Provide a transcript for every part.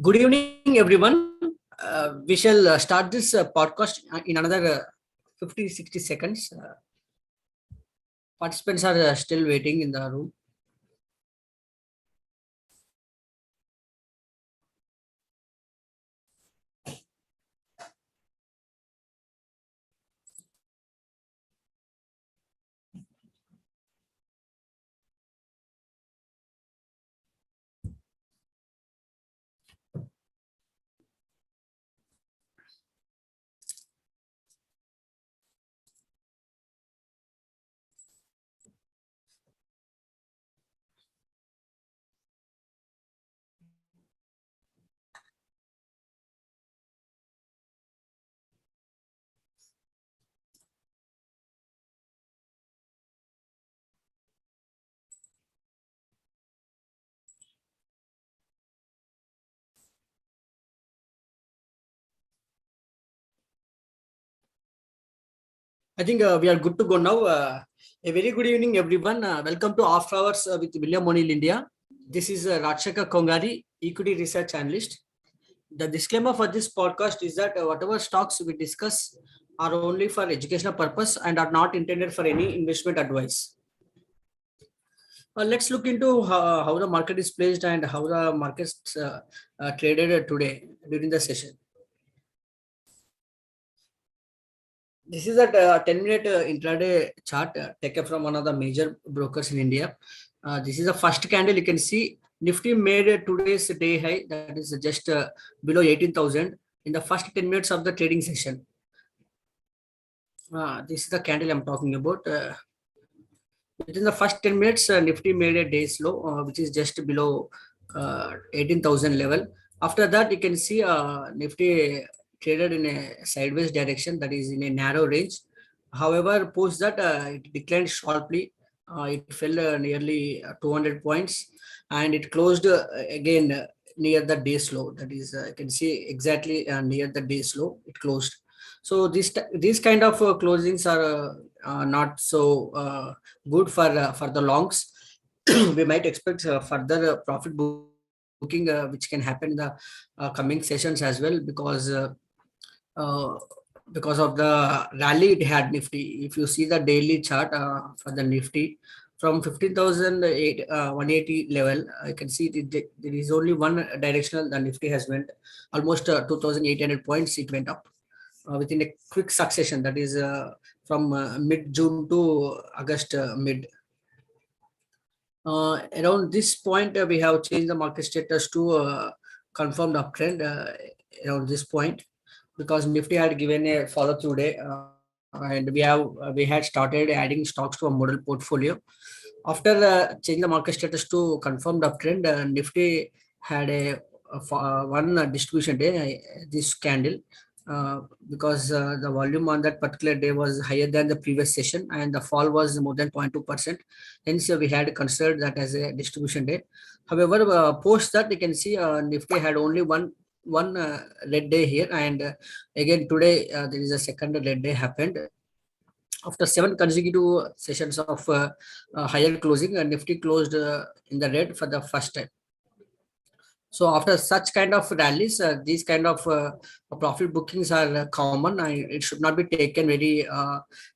Good evening, everyone. We shall start this podcast in another 50-60 seconds. Participants are still waiting in the room. I think we are good to go now. A very good evening, everyone. Welcome to After Hours with William O'Neill India. This is Rajasekhar Kongari, Equity Research Analyst. The disclaimer for this podcast is that whatever stocks we discuss are only for educational purpose and are not intended for any investment advice. Let's look into how the market is placed and how the markets traded today during the session. This is a 10-minute intraday chart taken from one of the major brokers in India. This is the first candle you can see. Nifty made today's day high, that is just below 18,000 in the first 10 minutes of the trading session. This is the candle I'm talking about. Within the first 10 minutes, Nifty made a day's low, which is just below 18,000 level. After that, you can see Nifty traded in a sideways direction, that is in a narrow range. However, post that, it declined sharply. It fell nearly 200 points and it closed again near the day's low. That is, you can see exactly near the day's low, it closed. So these kind of closings are not so good for the longs. We might expect further profit booking, which can happen in the coming sessions as well, because of the rally it had Nifty. If you see the daily chart for the Nifty from 15,180 level, I can see there is only one directional. The Nifty has went almost 2,800 points. It went up within a quick succession. That is from mid-June to August mid. Around this point, we have changed the market status to confirmed uptrend around this point, because Nifty had given a follow through day, and we had started adding stocks to a model portfolio. After changing the market status to confirmed uptrend, Nifty had one distribution day, this candle, because the volume on that particular day was higher than the previous session and the fall was more than 0.2%. Hence, we had considered that as a distribution day. However, post that, you can see Nifty had only one red day here, and again today there is a second red day happened. After 7 consecutive sessions of higher closing, Nifty closed in the red for the first time. So after such kind of rallies, these kind of profit bookings are common, and it should not be taken very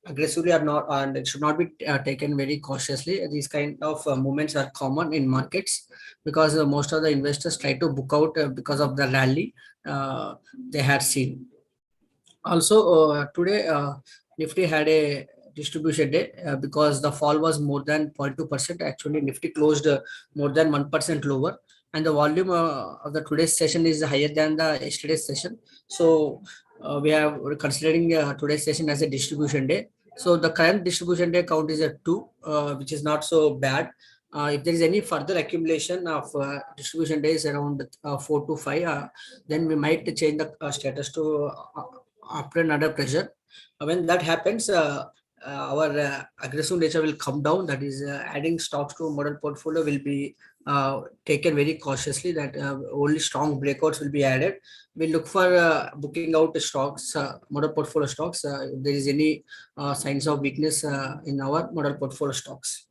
aggressively or not, and it should not be taken very cautiously. These kind of movements are common in markets, because most of the investors try to book out because of the rally they had seen. Also, today Nifty had a distribution day because the fall was more than 0.2%. Actually, Nifty closed more than 1% lower, and the volume of the today's session is higher than the yesterday's session. So we're considering today's session as a distribution day. So the current distribution day count is at 2, which is not so bad. If there is any further accumulation of distribution days around 4 to 5, then we might change the status to after another pressure. When that happens, our aggressive nature will come down. That is, adding stocks to model portfolio will be taken very cautiously. That only strong breakouts will be added. We look for booking out stocks, model portfolio stocks, if there is any signs of weakness in our model portfolio stocks.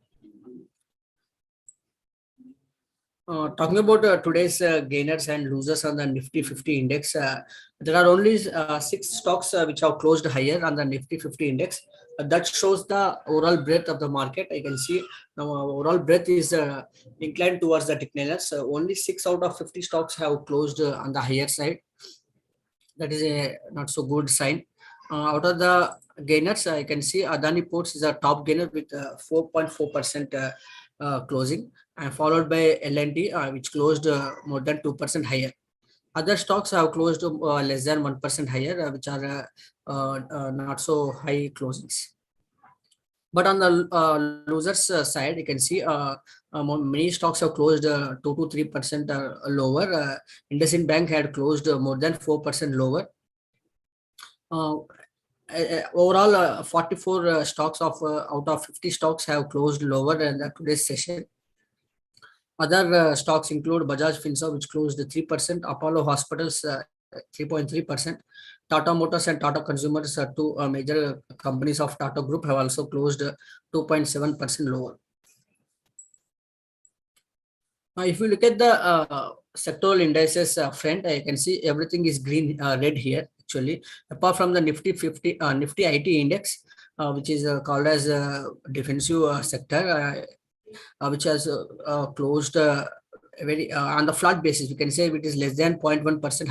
Talking about today's gainers and losers on the Nifty 50 index, there are only 6 stocks which have closed higher on the Nifty 50 index. That shows the overall breadth of the market. I can see now overall breadth is inclined towards the decliners. Only 6 out of 50 stocks have closed on the higher side. That is a not so good sign. Out of the gainers, I can see Adani Ports is a top gainer with 4.4% closing, and followed by L&T, which closed more than 2% higher. Other stocks have closed less than 1% higher, which are not so high closings. But on the losers side, you can see many stocks have closed 2 to 3% lower. IndusInd Bank had closed more than 4% lower. Overall, 44 stocks out of 50 stocks have closed lower in today's session. Other stocks include Bajaj Finserv, which closed 3%, Apollo Hospitals 3.3%, Tata Motors and Tata Consumers, two major companies of Tata Group, have also closed 2.7% lower. If you look at the sectoral indices front, I can see everything is green, red here actually, apart from the Nifty 50, Nifty IT index, which is called as defensive sector, which has closed very on the flat basis. You can say it is less than 0.1%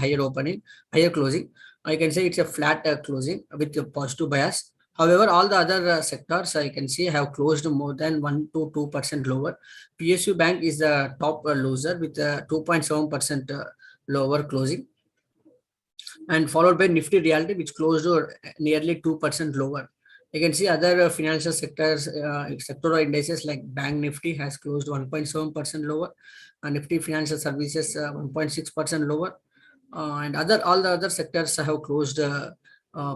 higher closing. I can say it's a flat closing with a positive bias. However, all the other sectors I can see have closed more than 1 to 2% lower. PSU Bank is the top loser with 2.7% lower closing, and followed by Nifty Realty, which closed nearly 2% lower. You can see other financial sectors, sectoral indices like Bank Nifty has closed 1.7% lower, Nifty Financial Services 1.6% lower, and all the other sectors have closed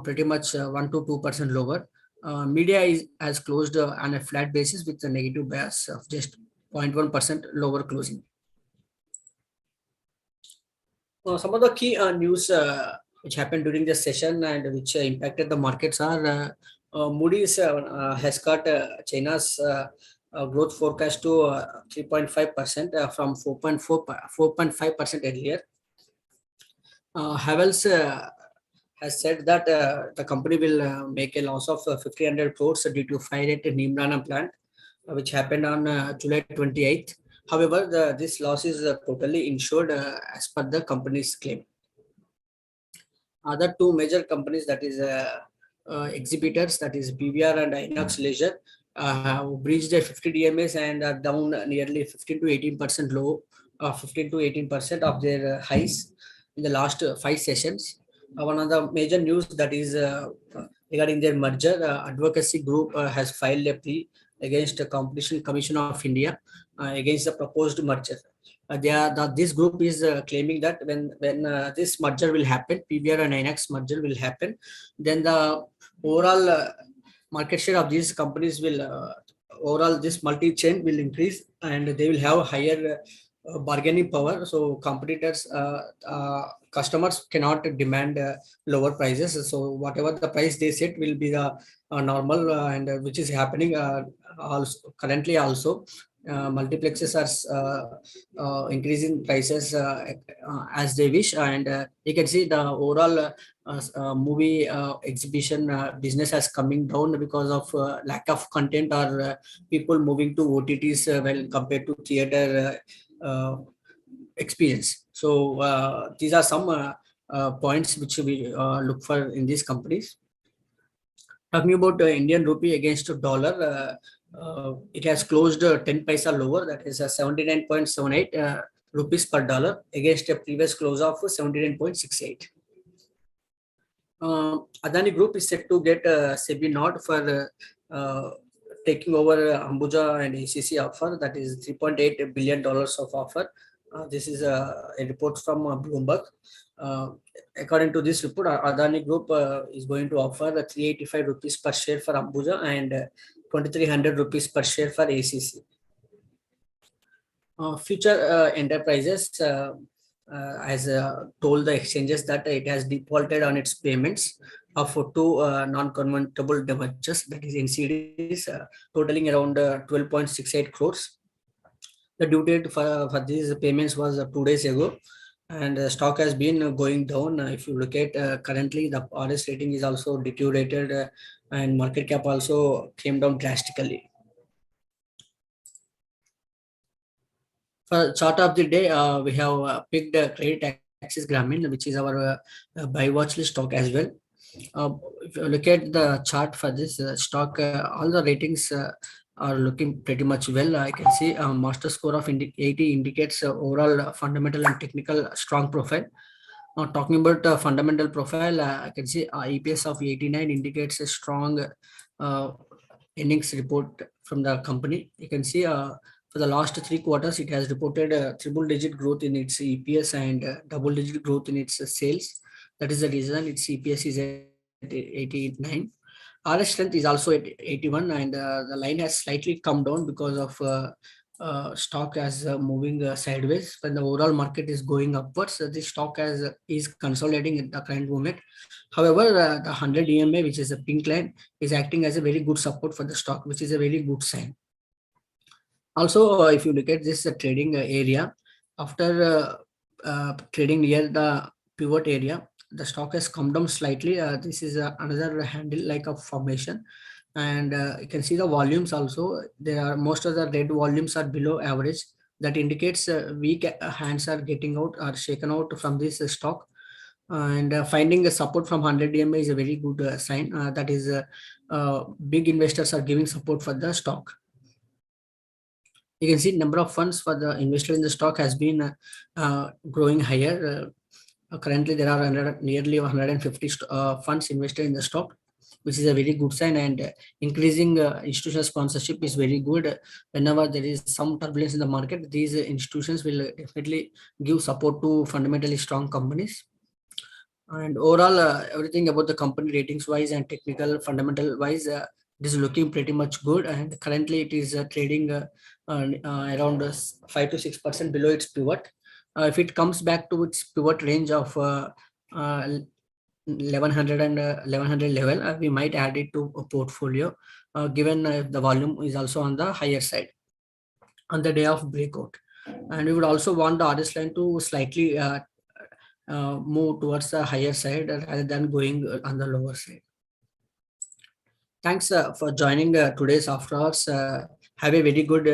pretty much 1 to 2% lower. Media has closed on a flat basis with a negative bias of just 0.1% lower closing. Some of the key news which happened during the session and which impacted the markets are Moody's has cut China's growth forecast to 3.5% from 4.5% earlier. Havells has said that the company will make a loss of 1,500 crores due to fire at Nimrana plant, which happened on July 28th. However, this loss is totally insured as per the company's claim. Other two major companies, that is exhibitors, that is PVR and Inox Leisure, have breached their 50 DMAs and are down nearly 15 to 18% low, 15 to 18% of their highs in the last 5 sessions. One of the major news that is regarding their merger, advocacy group has filed a plea against the Competition Commission of India against the proposed merger. This group is claiming that when this merger will happen, PVR and INX merger will happen, then the overall market share of these companies will overall this multi-chain will increase and they will have higher bargaining power. So competitors, customers cannot demand lower prices. So whatever the price they set will be the normal, and which is happening also currently also. Multiplexes are increasing prices as they wish, and you can see the overall movie exhibition business has coming down because of lack of content or people moving to OTTs when compared to theater experience. So these are some points which we look for in these companies. Talking about Indian rupee against dollar, it has closed 10 paisa lower, that is 79.78 rupees per dollar against a previous close of 79.68. Adani Group is set to get SEBI nod for taking over Ambuja and ACC offer, that is $3.8 billion of offer. This is a report from Bloomberg. According to this report, Adani Group is going to offer 385 rupees per share for Ambuja and 2,300 rupees per share for ACC. Future Enterprises has told the exchanges that it has defaulted on its payments of 2 non-convertible debentures, that is NCDs, totaling around 12.68 crores. The due date for these payments was 2 days ago, and stock has been going down. If you look at currently, the RS rating is also deteriorated, and market cap also came down drastically. For chart of the day, we have picked Creditaccess Grameen, which is our buy watch list stock as well. If you look at the chart for this stock, all the ratings are looking pretty much well. I can see a master score of 80 indicates overall fundamental and technical strong profile. Now, talking about fundamental profile, I can see EPS of 89 indicates a strong uh, earnings report from the company. You can see for the last 3 quarters, it has reported triple-digit growth in its EPS and double-digit growth in its sales. That is the reason its EPS is at 89. RS strength is also at 81, and the line has slightly come down because of stock as moving sideways. When the overall market is going upwards, the stock as is consolidating at the current moment. However, the 100 EMA, which is a pink line, is acting as a very good support for the stock, which is a very good sign. Also, if you look at this trading area, after trading near the pivot area, the stock has come down slightly. This is another handle like a formation, and you can see the volumes also. There are most of the red volumes are below average. That indicates weak hands are getting out or shaken out from this stock, and finding a support from 100 EMA is a very good sign. That is, big investors are giving support for the stock. You can see number of funds for the investor in the stock has been growing higher. Currently, there are nearly 150 funds invested in the stock, which is a very good sign. And increasing institutional sponsorship is very good. Whenever there is some turbulence in the market, these institutions will definitely give support to fundamentally strong companies. And overall, everything about the company ratings wise and technical fundamental wise, it is looking pretty much good. And currently, it is trading around 5 to 6% below its pivot. If it comes back to its pivot range of 1100 and 1100 level, we might add it to a portfolio, given the volume is also on the higher side on the day of breakout. And we would also want the RS line to slightly move towards the higher side rather than going on the lower side. Thanks for joining today's after hours. Have a very good